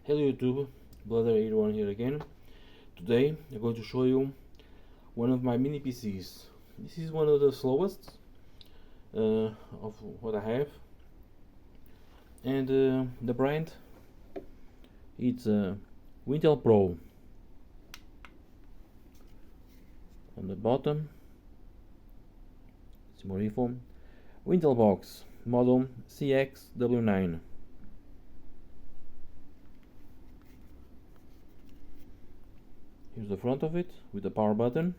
Hello YouTube, Blooder81 here again. Today I'm going to show you one of my mini PCs. This is one of the slowest of what I have, and the brand it's Wintel Pro. On the bottom it's more info. Wintel box model CXW9. Here's the front of it with the power button.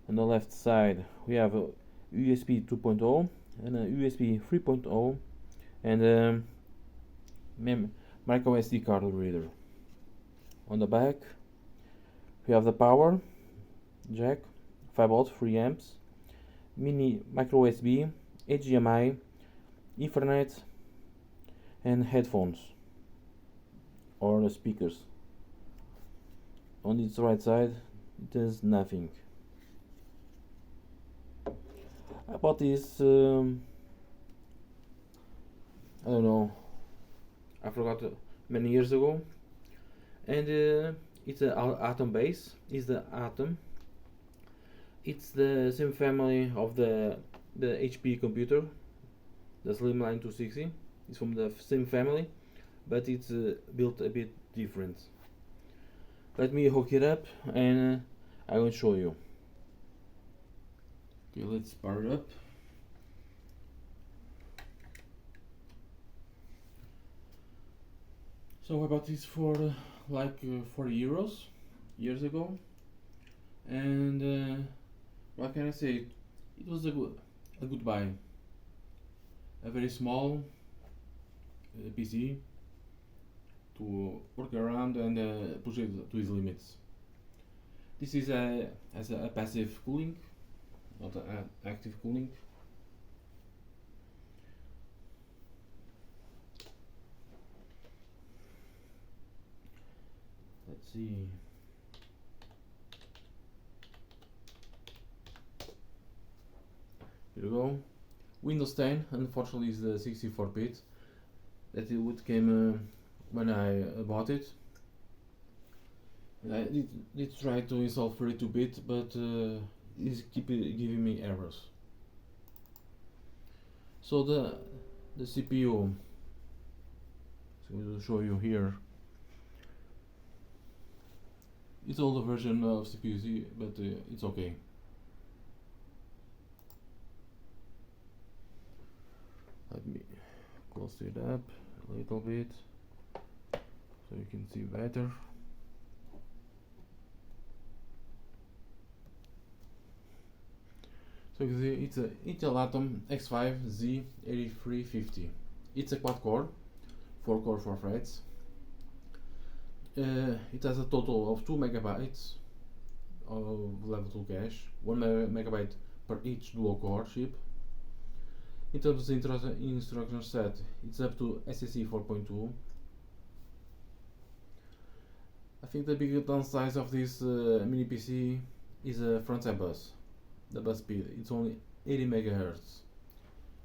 On the left side we have a USB 2.0 and a USB 3.0 and a micro SD card reader. On the back we have the power jack, 5 volts, 3 amps, mini micro USB, HDMI, Ethernet, and headphones or the speakers. On its right side it has nothing. I bought this I don't know, I forgot many years ago, and it's an Atom base. It's the Atom. It's the same family of the HP computer, the Slimline 260. It's from the same family, but it's built a bit different. Let me hook it up and I will show you. Okay, let's power it up. So I bought this for like 40 euros years ago, and what can I say? It was a good buy. A very small PC to work around and push it to its limits. This is as a passive cooling, not an active cooling. Let's see. Here we go. Windows 10, unfortunately, is the 64-bit that it would came when I bought it. I did try to install 32-bit, but it's keep giving me errors. So the CPU, so I will show you here. It's older version of CPU, but it's okay. Let me close it up a little bit so you can see better. So you can see it's a Intel Atom X5 Z8350. It's a quad core, 4 core 4 threads. It has a total of 2 megabytes of level 2 cache, 1 megabyte per each dual core chip. In terms of instruction set, it's up to SSE 4.2. I think the big downside of this mini PC is a front-end bus. The bus speed, it's only 80 MHz,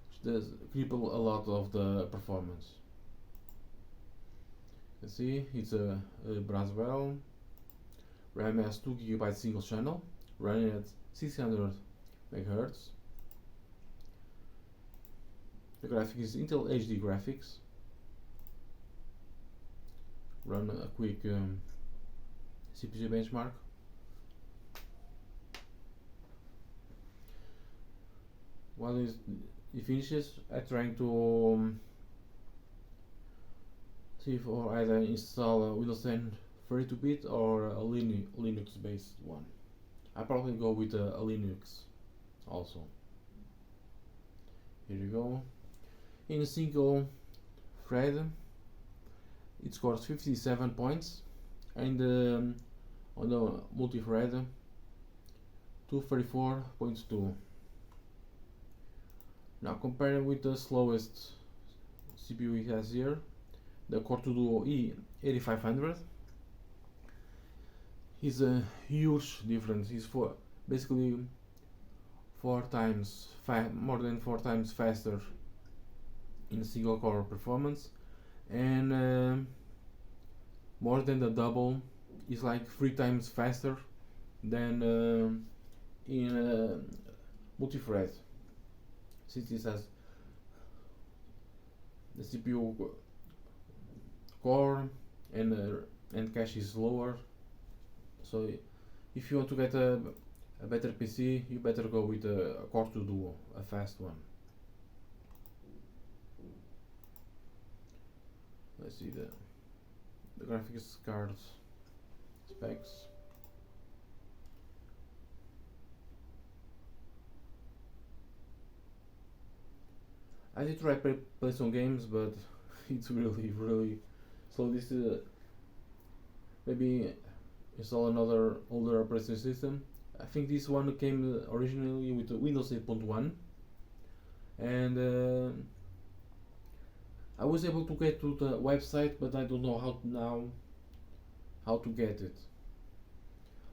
which does cripple a lot of the performance. You see, it's a Braswell. RAM has 2 GB single channel, running at 600 MHz. The graphic is Intel HD graphics. Run a quick CPU benchmark. While it finishes, I'm trying to see if or either install a Windows 10 32-bit or a Linux based one. I probably go with a Linux also. Here you go. In a single thread, it scores 57 points, and on the multi-thread, 234.2. Now comparing with the slowest CPU it has here, the Core 2 Duo E8500, is a huge difference. It's basically more than 4 times faster in single core performance, and more than the double. It's like 3 times faster than in multi-thread, since this has the CPU core and cache is lower. So if you want to get a better PC, you better go with a Core 2 Duo, a fast one. Let's see the graphics card specs. I did try play some games, but it's really slow. This maybe install another older operating system. I think this one came originally with Windows 8.1, and I was able to get to the website, but I don't know how to get it.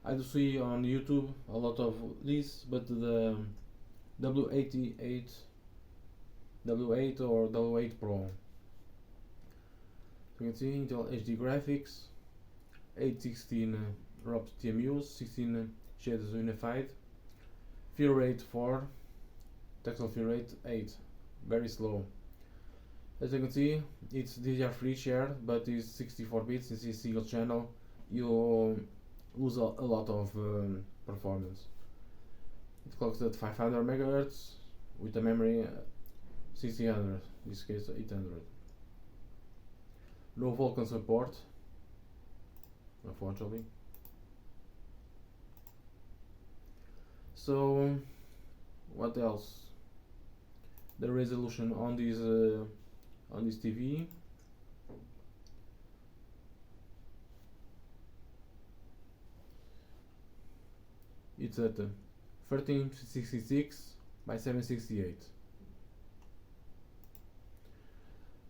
I do see on YouTube a lot of this, but the W88, W8 or W8 Pro. So you can see Intel HD graphics, 816 ROPS TMUs, 16 shaders unified, fill rate 4, tactile fill rate 8, very slow. As you can see, it's DDR3 shared, but it's 64 bits, it's a single channel, you lose a lot of performance. It clocks at 500 MHz with a memory 1600, in this case 800. No Vulkan support, unfortunately. So, what else? The resolution on this TV. It's at 1366 by 768.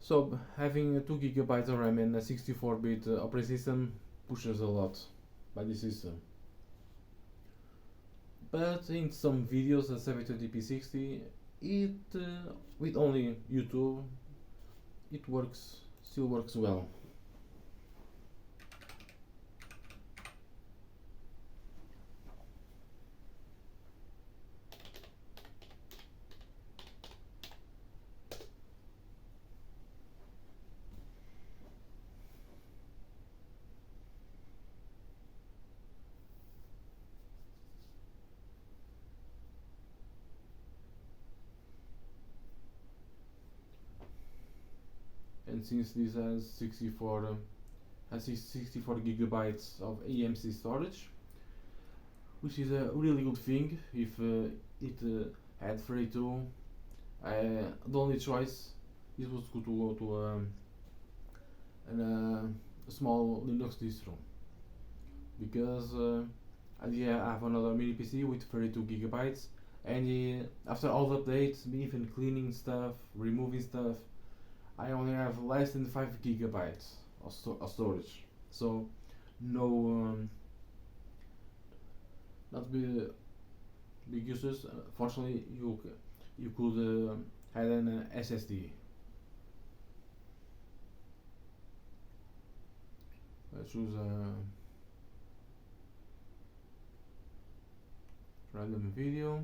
So having 2 GB of RAM and a 64-bit operating system pushes a lot by the system. But in some videos at 720p 60, it with only YouTube, it still works well. And since this has 64 gigabytes of eMMC storage, which is a really good thing. If it had 32, the only choice is was to go to a small Linux distro, because I have another mini PC with 32 gigabytes, and after all the updates, even cleaning stuff, removing stuff, I only have less than 5 gigabytes of storage. So no, not big uses. Fortunately, you could add an SSD. Let's choose a random video.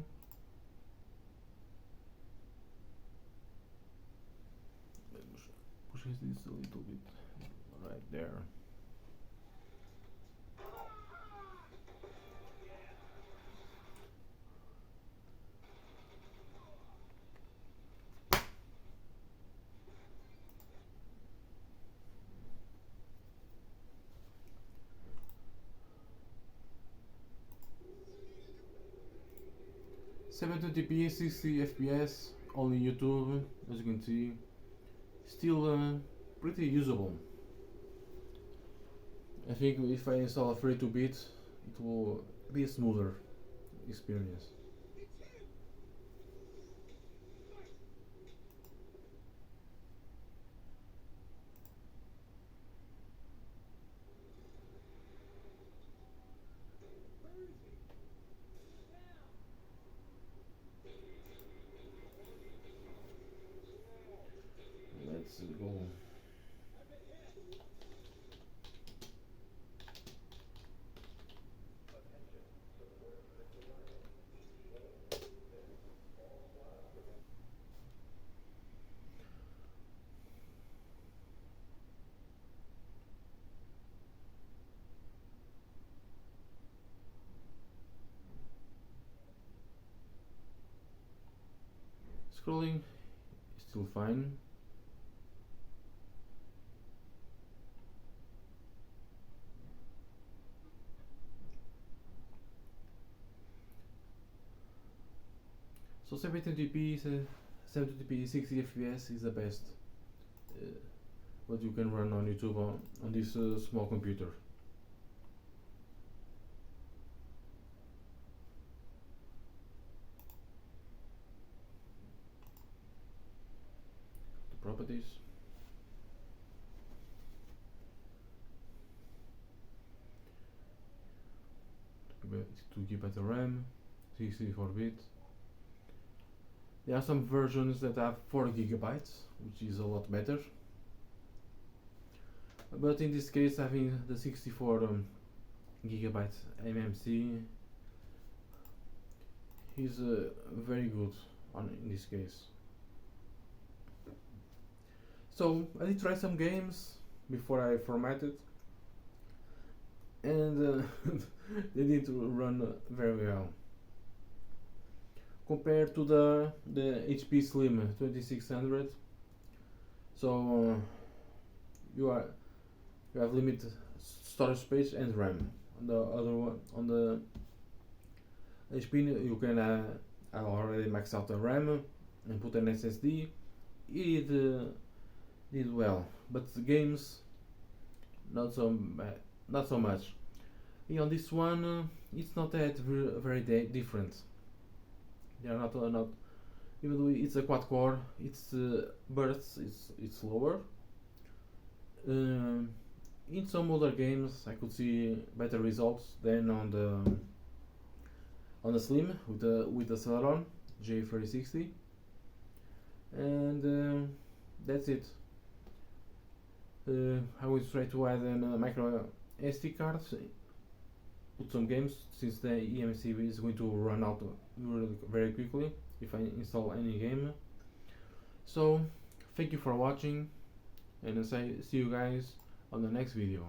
Pushes this a little bit right there. (720p 60 FPS), only YouTube, as you can see. Still pretty usable. I think if I install a 32-bit, it will be a smoother experience. Let's go. Scrolling is still fine. So 720p 60 fps is the best what you can run on YouTube on this small computer. The properties. To keep at the RAM, 64-bit. There are some versions that have 4 gigabytes, which is a lot better. But in this case, having the 64 gigabytes MMC is very good in this case. So I did try some games before I formatted, and they didn't run very well compared to the HP Slim 2600. So you have limited storage space and RAM. On the other one, on the HP, you can already max out the RAM and put an SSD. It did well, but the games not so much. And on this one, it's not that very different. They are not even though it's a quad core, its bursts it's lower. In some other games, I could see better results than on the Slim with the Celeron J3060, and that's it. I will try to add a micro SD card, put some games, since the eMMC is going to run out very quickly if I install any game. So thank you for watching, and see you guys on the next video.